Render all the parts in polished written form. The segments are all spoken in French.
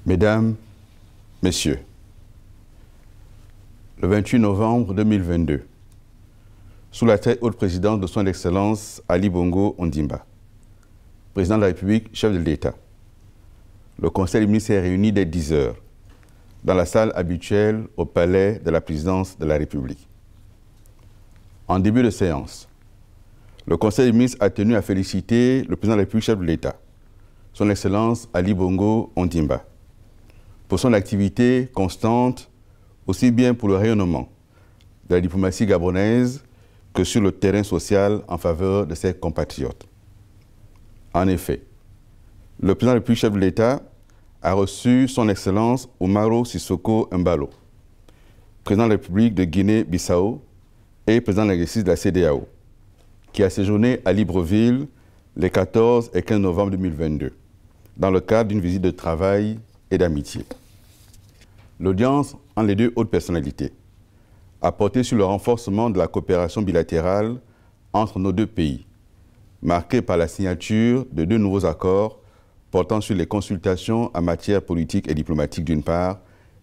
Mesdames, Messieurs, le 28 novembre 2022, sous la très haute présidence de son Excellence Ali Bongo Ondimba, président de la République, chef de l'État, le Conseil des ministres est réuni dès 10 h dans la salle habituelle au palais de la présidence de la République. En début de séance, le Conseil des ministres a tenu à féliciter le président de la République, chef de l'État, son Excellence Ali Bongo Ondimba, pour son activité constante, aussi bien pour le rayonnement de la diplomatie gabonaise que sur le terrain social en faveur de ses compatriotes. En effet, le président de la République, chef de l'État, a reçu son Excellence Umaro Sissoko Embalo, président de la République de Guinée-Bissau et président de l'exercice de la CEDEAO, qui a séjourné à Libreville les 14 et 15 novembre 2022, dans le cadre d'une visite de travail et d'amitié. L'audience entre les deux hautes personnalités a porté sur le renforcement de la coopération bilatérale entre nos deux pays, marquée par la signature de 2 nouveaux accords portant sur les consultations en matière politique et diplomatique d'une part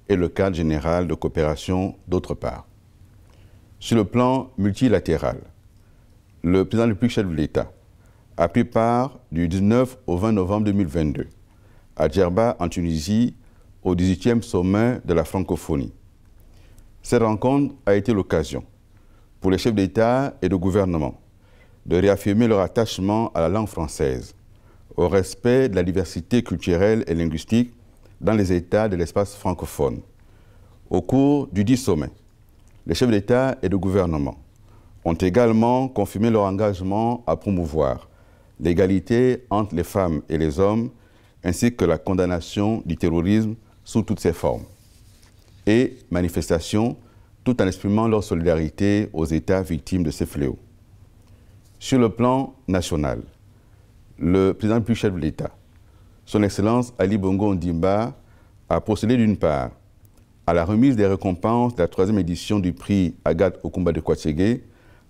et le cadre général de coopération d'autre part. Sur le plan multilatéral, le président de la République, chef de l'État, a pris part du 19 au 20 novembre 2022 à Djerba, en Tunisie, au 18e sommet de la francophonie. Cette rencontre a été l'occasion pour les chefs d'État et de gouvernement de réaffirmer leur attachement à la langue française, au respect de la diversité culturelle et linguistique dans les États de l'espace francophone. Au cours du 10 sommet, les chefs d'État et de gouvernement ont également confirmé leur engagement à promouvoir l'égalité entre les femmes et les hommes, ainsi que la condamnation du terrorisme sous toutes ses formes, et manifestations tout en exprimant leur solidarité aux États victimes de ces fléaux. Sur le plan national, le président de la République, chef de l'État, son Excellence Ali Bongo Ondimba, a procédé d'une part à la remise des récompenses de la 3e édition du prix Agathe Okumba de Kwatsege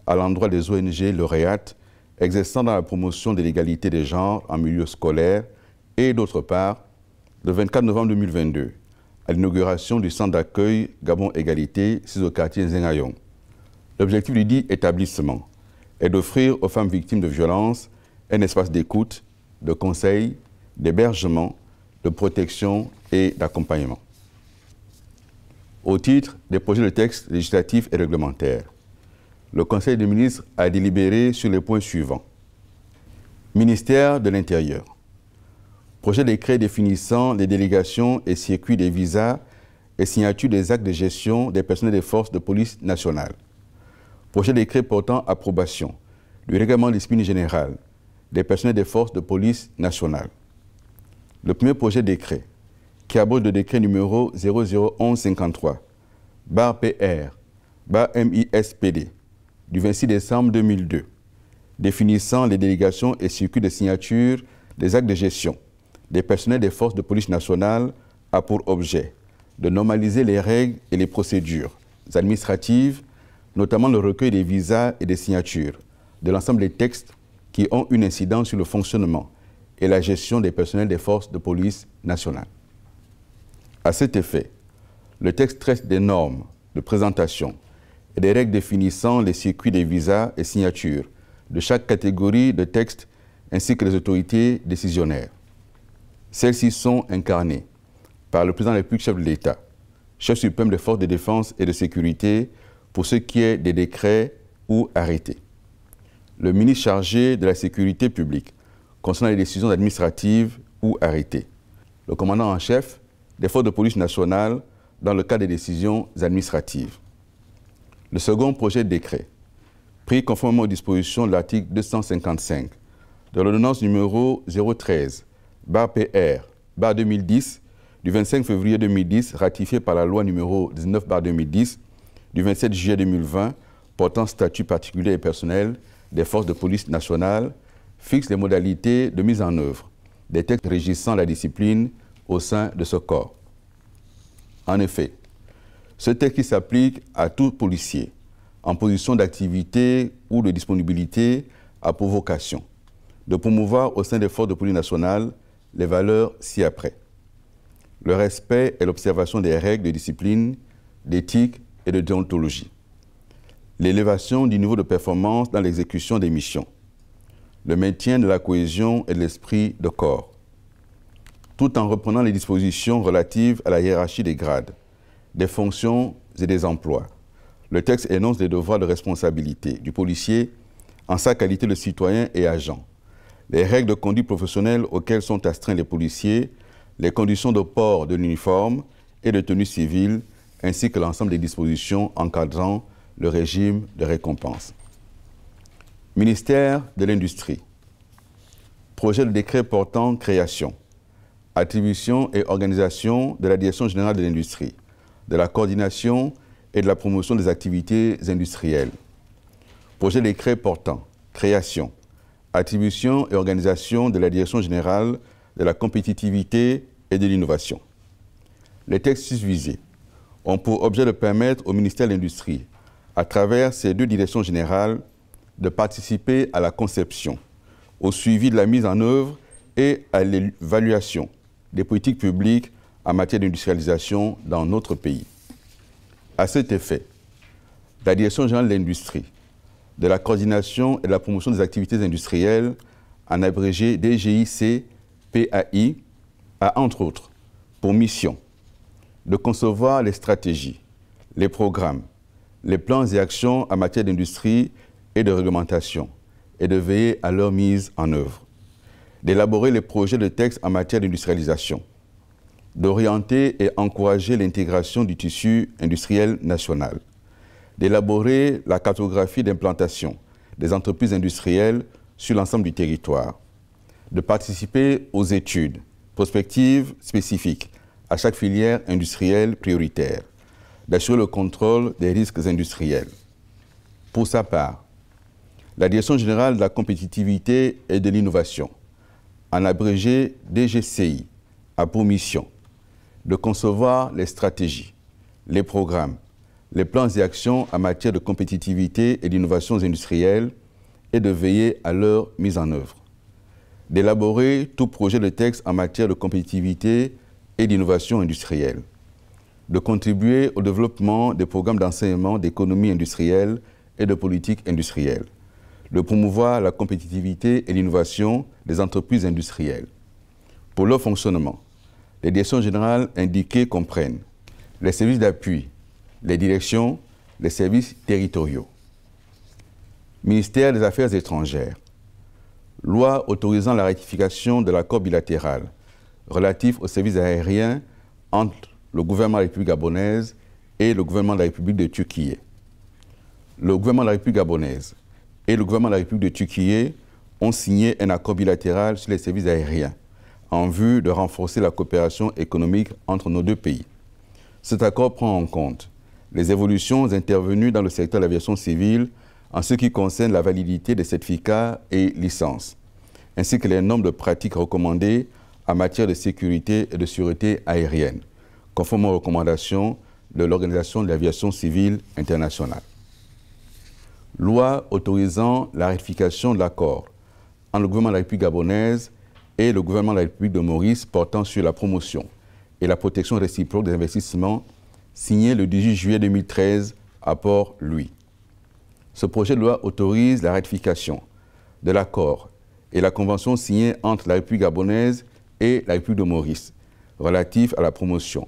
à l'endroit des ONG lauréates exerçant dans la promotion de l'égalité des genres en milieu scolaire et d'autre part, le 24 novembre 2022, à l'inauguration du centre d'accueil Gabon Égalité, situé au quartier Zengayong. L'objectif du dit établissement est d'offrir aux femmes victimes de violences un espace d'écoute, de conseil, d'hébergement, de protection et d'accompagnement. Au titre des projets de textes législatifs et réglementaires, le Conseil des ministres a délibéré sur les points suivants. Ministère de l'Intérieur. Projet de décret définissant les délégations et circuits des visas et signature des actes de gestion des personnels des forces de police nationales. Projet de décret portant approbation du règlement de discipline générale des personnels des forces de police nationales. Le premier projet de décret, qui aborde le décret numéro 001153-PR-MISPD du 26 décembre 2002, définissant les délégations et circuits de signature des actes de gestion des personnels des forces de police nationales, a pour objet de normaliser les règles et les procédures administratives, notamment le recueil des visas et des signatures de l'ensemble des textes qui ont une incidence sur le fonctionnement et la gestion des personnels des forces de police nationales. À cet effet, le texte traite des normes de présentation et des règles définissant les circuits des visas et signatures de chaque catégorie de textes ainsi que les autorités décisionnaires. Celles-ci sont incarnées par le président de la République, chef de l'État, chef suprême des forces de défense et de sécurité pour ce qui est des décrets ou arrêtés. Le ministre chargé de la sécurité publique concernant les décisions administratives ou arrêtées. Le commandant en chef des forces de police nationales dans le cadre des décisions administratives. Le second projet de décret, pris conformément aux dispositions de l'article 255 de l'ordonnance numéro 013-PR-2010 du 25 février 2010, ratifiée par la loi numéro 19-2010 du 27 juillet 2020 portant statut particulier et personnel des forces de police nationales, fixe les modalités de mise en œuvre des textes régissant la discipline au sein de ce corps. En effet, ce texte qui s'applique à tout policier en position d'activité ou de disponibilité a pour vocation de promouvoir au sein des forces de police nationales les valeurs ci-après. le respect et l'observation des règles de discipline, d'éthique et de déontologie, l'élévation du niveau de performance dans l'exécution des missions, le maintien de la cohésion et de l'esprit de corps, tout en reprenant les dispositions relatives à la hiérarchie des grades, des fonctions et des emplois. Le texte énonce les devoirs de responsabilité du policier en sa qualité de citoyen et agent, les règles de conduite professionnelle auxquelles sont astreints les policiers, les conditions de port de l'uniforme et de tenue civile, ainsi que l'ensemble des dispositions encadrant le régime de récompense. Ministère de l'Industrie. Projet de décret portant création, attribution et organisation de la Direction générale de l'industrie, de la coordination et de la promotion des activités industrielles. Projet de décret portant création, attribution et organisation de la Direction générale de la compétitivité et de l'innovation. Les textes visés ont pour objet de permettre au ministère de l'Industrie, à travers ces deux directions générales, de participer à la conception, au suivi de la mise en œuvre et à l'évaluation des politiques publiques en matière d'industrialisation dans notre pays. À cet effet, la Direction générale de l'Industrie, de la coordination et de la promotion des activités industrielles, en abrégé DGIC-PAI, a entre autres pour mission de concevoir les stratégies, les programmes, les plans et actions en matière d'industrie et de réglementation et de veiller à leur mise en œuvre, d'élaborer les projets de texte en matière d'industrialisation, d'orienter et encourager l'intégration du tissu industriel national, d'élaborer la cartographie d'implantation des entreprises industrielles sur l'ensemble du territoire, de participer aux études prospectives spécifiques à chaque filière industrielle prioritaire, d'assurer le contrôle des risques industriels. Pour sa part, la Direction générale de la compétitivité et de l'innovation, en abrégé DGCI, a pour mission de concevoir les stratégies, les programmes, les plans et actions en matière de compétitivité et d'innovation industrielle et de veiller à leur mise en œuvre, d'élaborer tout projet de texte en matière de compétitivité et d'innovation industrielle, de contribuer au développement des programmes d'enseignement d'économie industrielle et de politique industrielle, de promouvoir la compétitivité et l'innovation des entreprises industrielles. Pour leur fonctionnement, les directions générales indiquées comprennent les services d'appui, les directions, les services territoriaux. Ministère des Affaires étrangères. Loi autorisant la ratification de l'accord bilatéral relatif aux services aériens entre le gouvernement de la République gabonaise et le gouvernement de la République de Turquie. Le gouvernement de la République gabonaise et le gouvernement de la République de Turquie ont signé un accord bilatéral sur les services aériens en vue de renforcer la coopération économique entre nos deux pays. Cet accord prend en compte les évolutions intervenues dans le secteur de l'aviation civile en ce qui concerne la validité des certificats et licences, ainsi que les normes de pratique recommandées en matière de sécurité et de sûreté aérienne, conformément aux recommandations de l'Organisation de l'aviation civile internationale. Loi autorisant la ratification de l'accord entre le gouvernement de la République gabonaise et le gouvernement de la République de Maurice portant sur la promotion et la protection réciproque des investissements, signé le 18 juillet 2013 à Port-Louis. Ce projet de loi autorise la ratification de l'accord et la convention signée entre la République gabonaise et la République de Maurice relatif à la promotion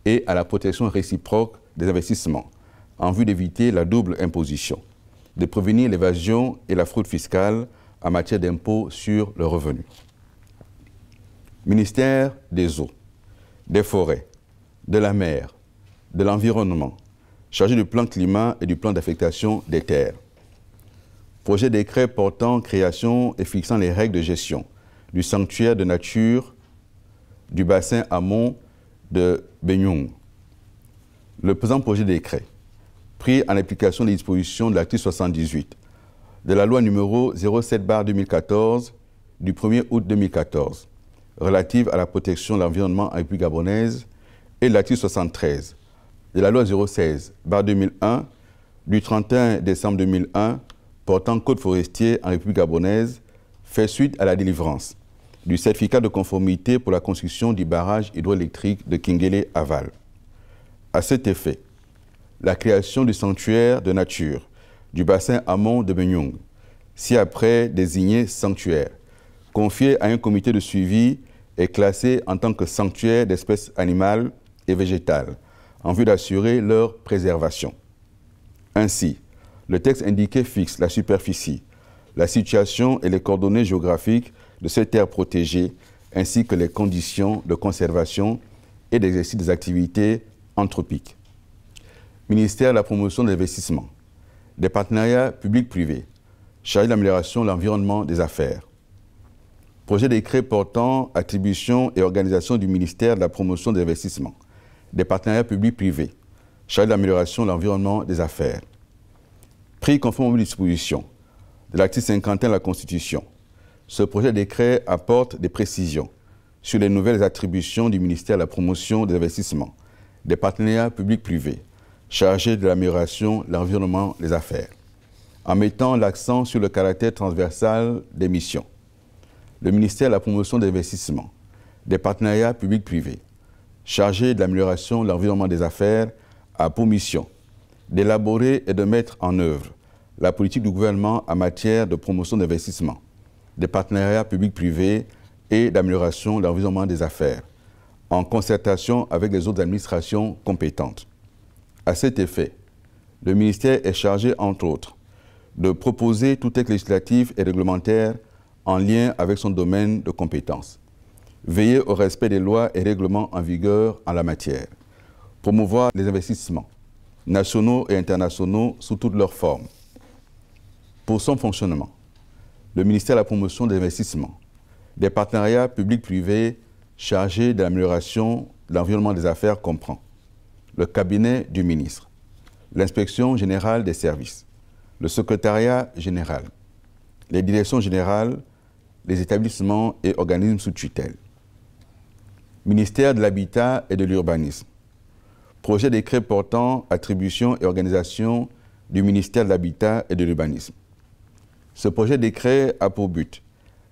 et à la protection réciproque des investissements en vue d'éviter la double imposition, de prévenir l'évasion et la fraude fiscale en matière d'impôt sur le revenu. Ministère des Eaux, des Forêts, de la Mer, de l'Environnement, chargé du plan climat et du plan d'affectation des terres. Projet de décret portant création et fixant les règles de gestion du sanctuaire de nature du bassin amont de Benyong. Le présent projet de décret, pris en application des dispositions de l'article 78 de la loi numéro 07/2014 du 1er août 2014 relative à la protection de l'environnement en République gabonaise et l'article 73 de la loi 016/2001 du 31 décembre 2001 portant code forestier en République gabonaise fait suite à la délivrance du certificat de conformité pour la construction du barrage hydroélectrique de Kingele Aval. À cet effet, la création du sanctuaire de nature du bassin amont de Benyung, ci-après désigné sanctuaire, confié à un comité de suivi et classé en tant que sanctuaire d'espèces animales et végétales, en vue d'assurer leur préservation. Ainsi, le texte indiqué fixe la superficie, la situation et les coordonnées géographiques de ces terres protégées, ainsi que les conditions de conservation et d'exercice des activités anthropiques. Ministère de la promotion de l'investissement, des partenariats publics-privés, chargé de l'amélioration de l'environnement des affaires. Projet de décret portant attribution et organisation du ministère de la promotion de l'investissement, des partenariats publics-privés, chargé de l'amélioration de l'environnement des affaires. Pris conformément aux dispositions de l'article 51 de la Constitution, ce projet de décret apporte des précisions sur les nouvelles attributions du ministère de la promotion de l'investissement, des partenariats publics-privés, chargés de l'amélioration de l'environnement des affaires, en mettant l'accent sur le caractère transversal des missions. Le ministère de la promotion de l'investissement, des partenariats publics-privés, chargé de l'amélioration de l'environnement des affaires, a pour mission d'élaborer et de mettre en œuvre la politique du gouvernement en matière de promotion d'investissement, des partenariats publics-privés et d'amélioration de l'environnement des affaires, en concertation avec les autres administrations compétentes. À cet effet, le ministère est chargé, entre autres, de proposer tout texte législatif et réglementaire en lien avec son domaine de compétence, veiller au respect des lois et règlements en vigueur en la matière, promouvoir les investissements nationaux et internationaux sous toutes leurs formes. Pour son fonctionnement, le ministère de la promotion de l'investissement, des partenariats publics-privés chargés de l'amélioration de l'environnement des affaires comprend le cabinet du ministre, l'inspection générale des services, le secrétariat général, les directions générales, les établissements et organismes sous tutelle. Ministère de l'Habitat et de l'Urbanisme. Projet de décret portant attribution et organisation du ministère de l'Habitat et de l'Urbanisme. Ce projet de décret a pour but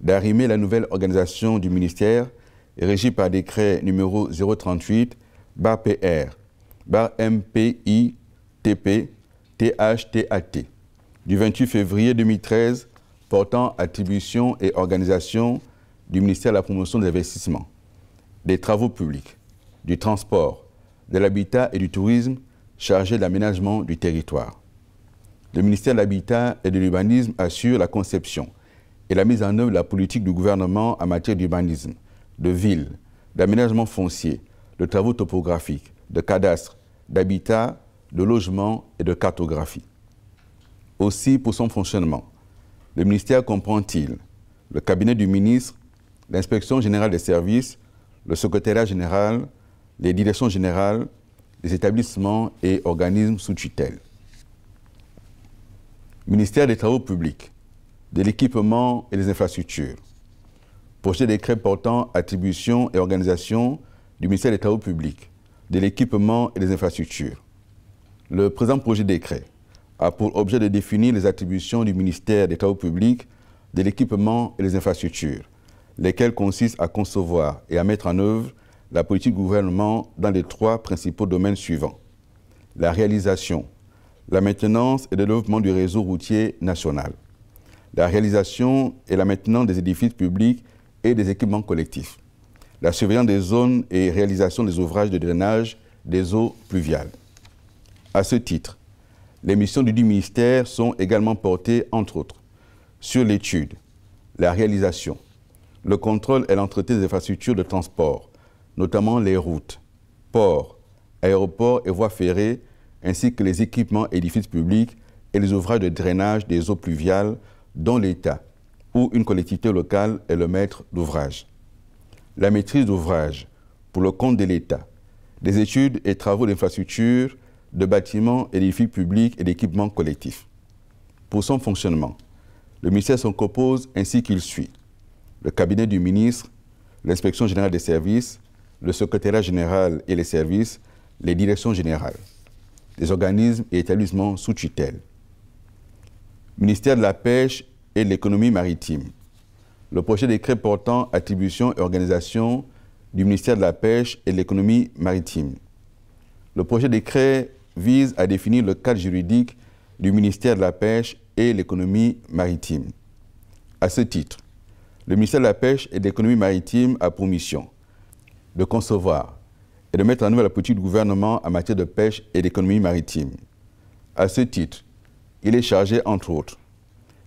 d'arrimer la nouvelle organisation du ministère régie par décret numéro 038/PR-MPI-TP-THTAT du 28 février 2013 portant attribution et organisation du ministère de la promotion de l'investissement, des travaux publics, du transport, de l'habitat et du tourisme chargé de l'aménagement du territoire. Le ministère de l'Habitat et de l'Urbanisme assure la conception et la mise en œuvre de la politique du gouvernement en matière d'urbanisme, de ville, d'aménagement foncier, de travaux topographiques, de cadastre, d'habitat, de logement et de cartographie. Aussi, pour son fonctionnement, le ministère comprend-il le cabinet du ministre, l'inspection générale des services, le secrétariat général, les directions générales, les établissements et organismes sous tutelle. Ministère des Travaux publics, de l'équipement et des infrastructures. Projet de décret portant attribution et organisation du ministère des Travaux publics, de l'équipement et des infrastructures. Le présent projet de décret a pour objet de définir les attributions du ministère des Travaux publics, de l'équipement et des infrastructures, lesquelles consistent à concevoir et à mettre en œuvre la politique du gouvernement dans les trois principaux domaines suivants: la réalisation, la maintenance et le développement du réseau routier national, la réalisation et la maintenance des édifices publics et des équipements collectifs, la surveillance des zones et réalisation des ouvrages de drainage des eaux pluviales. À ce titre, les missions du ministère sont également portées, entre autres, sur l'étude, la réalisation, le contrôle et l'entretien des infrastructures de transport, notamment les routes, ports, aéroports et voies ferrées, ainsi que les équipements édifices publics et les ouvrages de drainage des eaux pluviales dont l'État ou une collectivité locale est le maître d'ouvrage. La maîtrise d'ouvrage pour le compte de l'État, des études et travaux d'infrastructures, de bâtiments, édifices publics et d'équipements collectifs. Pour son fonctionnement, le ministère s'en compose ainsi qu'il suit: le cabinet du ministre, l'inspection générale des services, le secrétariat général et les services, les directions générales, les organismes et établissements sous tutelle. Ministère de la Pêche et de l'Économie maritime, le projet de décret portant attribution et organisation du ministère de la Pêche et de l'Économie maritime. Le projet de décret vise à définir le cadre juridique du ministère de la Pêche et de l'Économie maritime. À ce titre, le ministère de la Pêche et de l'Économie maritime a pour mission de concevoir et de mettre en œuvre la politique du gouvernement en matière de pêche et d'économie maritime. À ce titre, il est chargé, entre autres,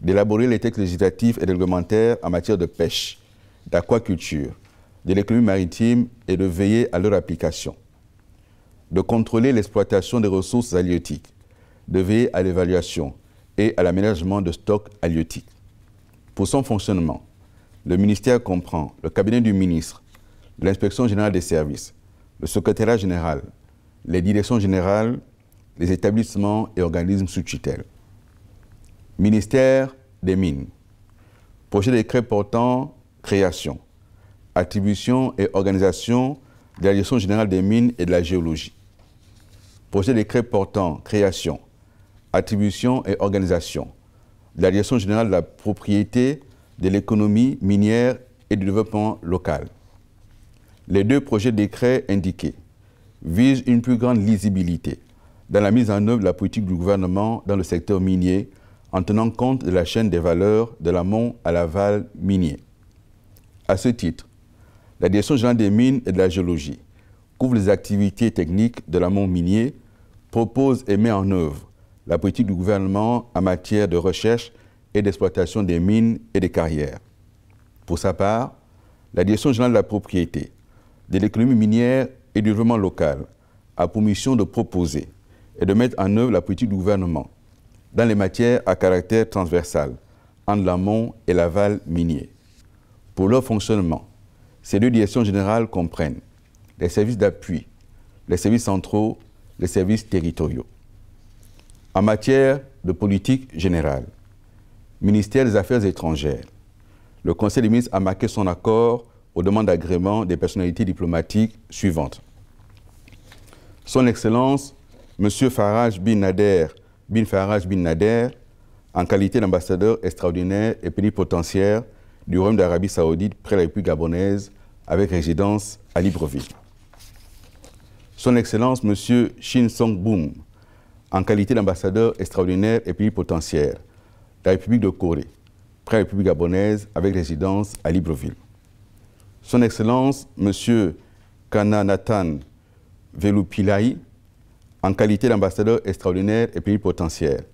d'élaborer les textes législatifs et réglementaires en matière de pêche, d'aquaculture, de l'économie maritime et de veiller à leur application, de contrôler l'exploitation des ressources halieutiques, de veiller à l'évaluation et à l'aménagement de stocks halieutiques. Pour son fonctionnement, le ministère comprend le cabinet du ministre, l'inspection générale des services, le secrétariat général, les directions générales, les établissements et organismes sous tutelle. Ministère des Mines. Projet de décret portant création, attribution et organisation de la Direction générale des mines et de la géologie. Projet de décret portant création, attribution et organisation de la Direction générale de la propriété, de l'économie minière et du développement local. Les deux projets de décret indiqués visent une plus grande lisibilité dans la mise en œuvre de la politique du gouvernement dans le secteur minier en tenant compte de la chaîne des valeurs de l'amont à l'aval minier. À ce titre, la Direction générale des mines et de la géologie couvre les activités techniques de l'amont minier, propose et met en œuvre la politique du gouvernement en matière de recherche et d'exploitation des mines et des carrières. Pour sa part, la Direction générale de la propriété, de l'économie minière et du développement local a pour mission de proposer et de mettre en œuvre la politique du gouvernement dans les matières à caractère transversal entre l'amont et l'aval minier. Pour leur fonctionnement, ces deux directions générales comprennent les services d'appui, les services centraux, les services territoriaux. En matière de politique générale, ministère des Affaires étrangères, le Conseil des ministres a marqué son accord aux demandes d'agrément des personnalités diplomatiques suivantes. Son Excellence, M. Faraj bin Nader, en qualité d'ambassadeur extraordinaire et plénipotentiaire du Royaume d'Arabie Saoudite près la République gabonaise avec résidence à Libreville. Son Excellence, M. Shin Song-boom, en qualité d'ambassadeur extraordinaire et plénipotentiaire de la République de Corée près la République gabonaise avec résidence à Libreville. Son Excellence, M. Kananathan Velupillai, en qualité d'ambassadeur extraordinaire et plénipotentiaire de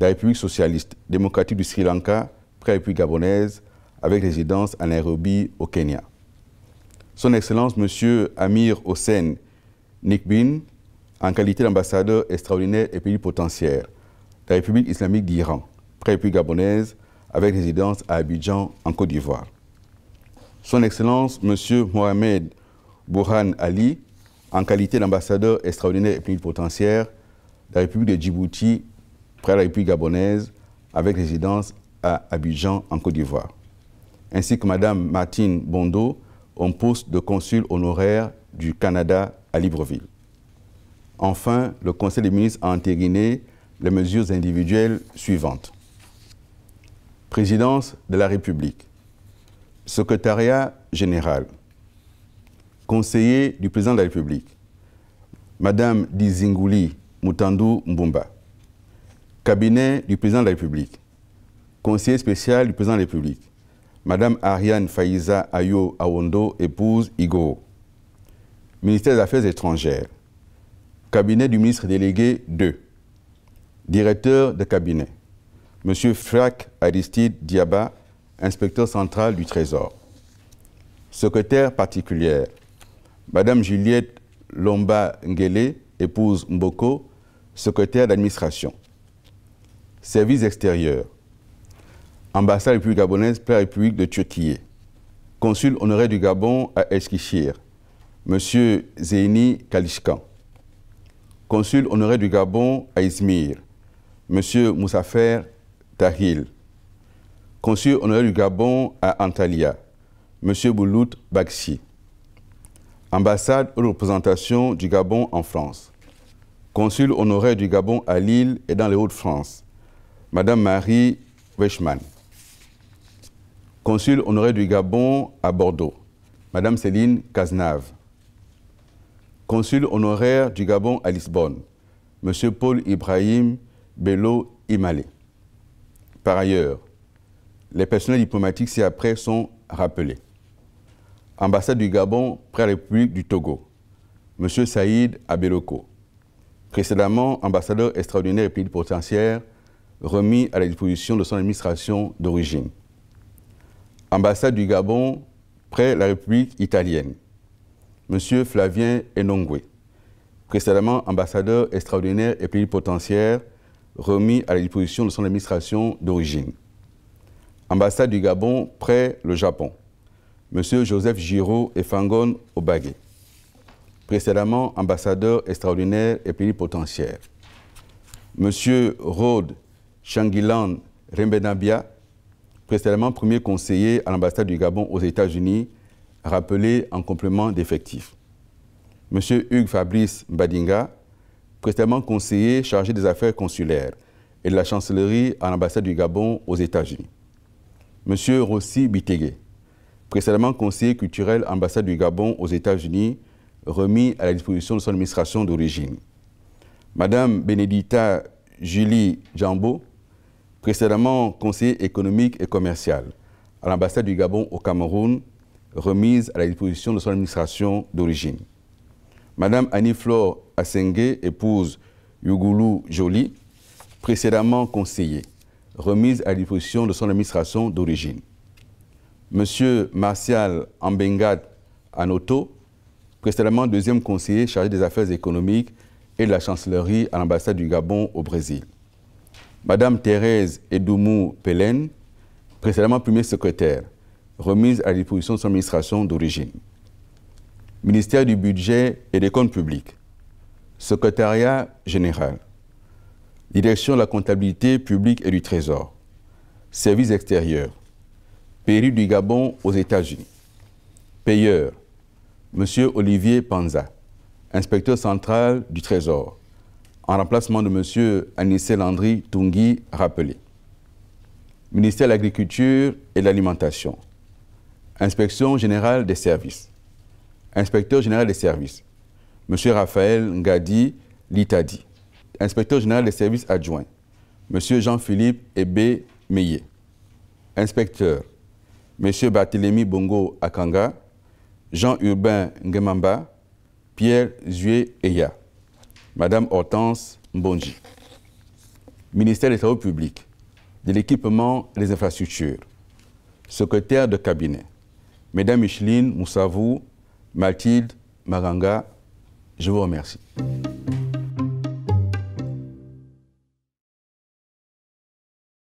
la République socialiste démocratique du Sri Lanka près la République gabonaise avec résidence à Nairobi, au Kenya. Son Excellence, M. Amir Hossein Nikbin, en qualité d'ambassadeur extraordinaire et plénipotentiaire de la République islamique d'Iran près la République gabonaise avec résidence à Abidjan, en Côte d'Ivoire. Son Excellence, M. Mohamed Bourhan Ali, en qualité d'ambassadeur extraordinaire et plénipotentiaire de la République de Djibouti près la République gabonaise avec résidence à Abidjan, en Côte d'Ivoire. Ainsi que Mme Martine Bondo, au poste de consul honoraire du Canada à Libreville. Enfin, le Conseil des ministres a entériné les mesures individuelles suivantes. Présidence de la République, Secrétariat général, Conseiller du Président de la République, Madame Dizinguli Mutandu Mbumba, Cabinet du Président de la République, Conseiller spécial du Président de la République, Madame Ariane Faiza Ayo Awondo, épouse Igo, Ministère des Affaires étrangères, Cabinet du ministre délégué 2, Directeur de cabinet, M. Frak Aristide Diaba, inspecteur central du Trésor. Secrétaire particulière, Madame Juliette Lomba Ngele, épouse Mboko, secrétaire d'administration. Service extérieur, ambassade de la République gabonaise près la République de Turquie. Consul honoraire du Gabon à Eskişehir, M. Zeyni Kalishkan. Consul honoraire du Gabon à Izmir, M. Moussafer Tahil. Consul honoraire du Gabon à Antalya, M. Boulout Bakshi. Ambassade ou représentation du Gabon en France. Consul honoraire du Gabon à Lille et dans les Hauts-de-France, Madame Marie Weichmann. Consul honoraire du Gabon à Bordeaux, Madame Céline Cazenave. Consul honoraire du Gabon à Lisbonne, Monsieur Paul Ibrahim Bello Imale. Par ailleurs, les personnels diplomatiques ci-après sont rappelés. Ambassade du Gabon près la République du Togo, Monsieur Saïd Abeloko. Précédemment, ambassadeur extraordinaire et plénipotentiaire, remis à la disposition de son administration d'origine. Ambassade du Gabon près la République italienne, Monsieur Flavien Enongwe. Précédemment, ambassadeur extraordinaire et plénipotentiaire, remis à la disposition de son administration d'origine. Ambassade du Gabon près le Japon, Monsieur Joseph Giraud et Fangon Obagé. Précédemment, ambassadeur extraordinaire et plénipotentiaire. Monsieur Rode Changilan Rembenabia, précédemment premier conseiller à l'ambassade du Gabon aux États-Unis, rappelé en complément d'effectifs. Monsieur Hugues Fabrice Badinga, précédemment conseiller chargé des affaires consulaires et de la chancellerie à l'ambassade du Gabon aux États-Unis. Monsieur Rossi Bitegué, précédemment conseiller culturel à l'ambassade du Gabon aux États-Unis, remis à la disposition de son administration d'origine. Madame Benedita Julie Jambo, précédemment conseiller économique et commercial à l'ambassade du Gabon au Cameroun, remise à la disposition de son administration d'origine. Madame Annie-Flore Assengue, épouse Yugoulou Joly, précédemment conseiller, remise à la disposition de son administration d'origine. Monsieur Martial Ambengat Anoto, précédemment deuxième conseiller chargé des affaires économiques et de la chancellerie à l'ambassade du Gabon au Brésil. Madame Thérèse Edoumou Pelen, précédemment premier secrétaire, remise à la disposition de son administration d'origine. Ministère du Budget et des Comptes Publics, Secrétariat général, Direction de la comptabilité publique et du Trésor, Services extérieurs, Pairie du Gabon aux États-Unis. Payeur, Monsieur Olivier Panza, inspecteur central du Trésor, en remplacement de Monsieur Anissé Landry Tungui, rappelé. Ministère de l'Agriculture et de l'Alimentation, Inspection générale des services, Inspecteur général des services, Monsieur Raphaël Ngadi Litadi, Inspecteur général des services adjoints, Monsieur Jean-Philippe Ebe Meillet, Inspecteur, Monsieur Barthélemy Bongo Akanga, Jean-Urbain Ngemamba, Pierre Zué Eya, Madame Hortense Mbonji. Ministère des Travaux publics, de l'équipement et des infrastructures, Secrétaire de cabinet, Mesdames Micheline Moussavou, Mathilde Maranga, je vous remercie.